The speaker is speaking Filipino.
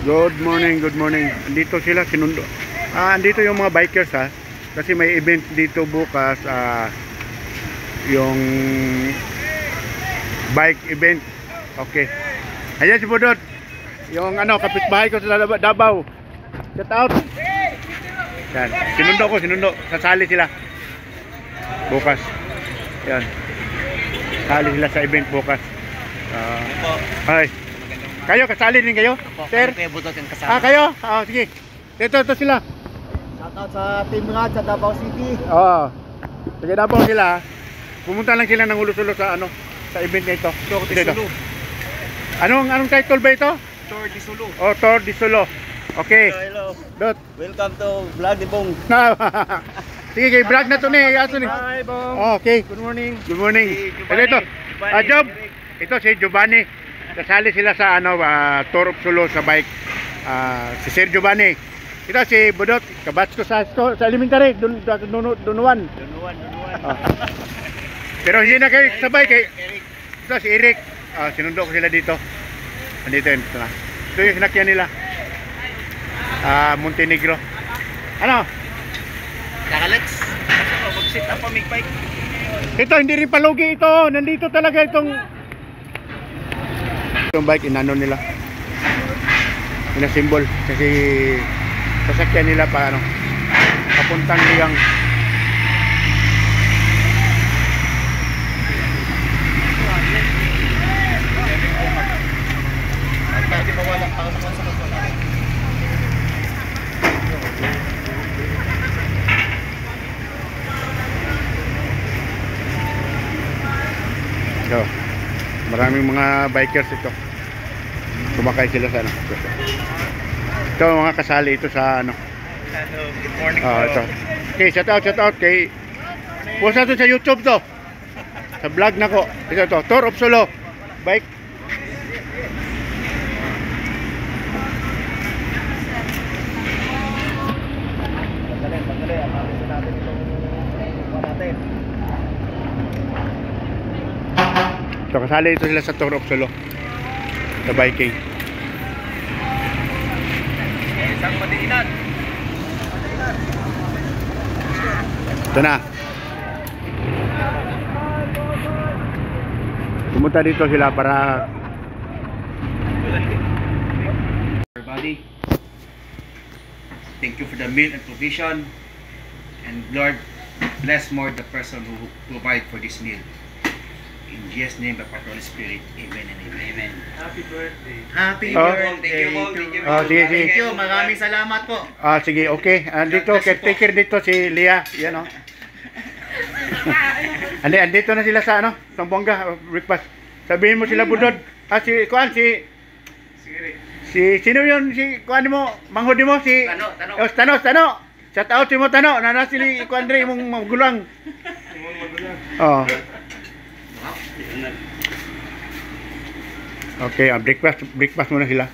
Good morning, good morning. Andito sila, sinundo. Andito yung mga bikers ha. Kasi may event dito bukas, yung bike event. Okay. Ayan si Budot. Yung kapitbahay ko sa Davao. Shout out. Yan. Sinundo. Sasali sila. Bukas. Yan. Sali sila sa event bukas. Hi. Kayo, kasali din kayo? Sir? Kayo Budot yung kasama. Kayo? Sige. Ito sila. Shoutout sa Team Rad sa Davao City. Sige, Davao sila. Pumunta lang sila ng ulo-ulo sa sa event na ito. Tour de Sulu. Anong title ba ito? Tour de Sulu. Tour de Sulu. Okay. Hello. Dot. Welcome to Vlog ni Bong. Sige, kay vlog na to ni. Hi Bong. Okay. Good morning. Good morning. Si Giovanni. Ito. Giovanni. Job. Ito si Giovanni. Kasali sila sa Tour of Sulu sa bike. Si Sir Giovanni. Ito si Budot, kabatch ko sa elementary, Dunuan. Pero hindi na kayo sabay kay ito si Eric. Sinundo ko sila dito. Andito yun. Ito yung sinakyan nila. Montenegro. Kakalex. Mag-sit up ang bike. Ito hindi rin palugi ito. Nandito talaga itong bike inano nila. Ina-symbol kasi sasakyan nila papuntang Liang. So, maraming mga bikers ito. Sumakay sila sa ito mga kasali ito sa Good morning. ito. Okay, shout out kay post natin sa YouTube to. Sa vlog na ko. Ito to, Tour of Sulu bike. Pagdali. Amasin natin itong natin. So kasali ito sila sa Tour of Sulu. Sa biking. Isang madiinan. Ito na. Pumunta dito sila para everybody, thank you for the meal and provision, and Lord bless more the person who provide for this meal. In Jesus' name, by Father Holy Spirit, amen and amen. Happy birthday. Happy birthday. Thank you. sige. Thank you. Maraming salamat po. sige, okay. Andito, caretaker dito si Lia. Yan andito na sila sa Sambuanga breakfast. Sabihin mo sila Budod. Sino yun? Si kuan mo, manghod mo si Tano. Shout out si mo Tano. Nana sili kuan dre mong magulang. Okay, breakfast muna sila.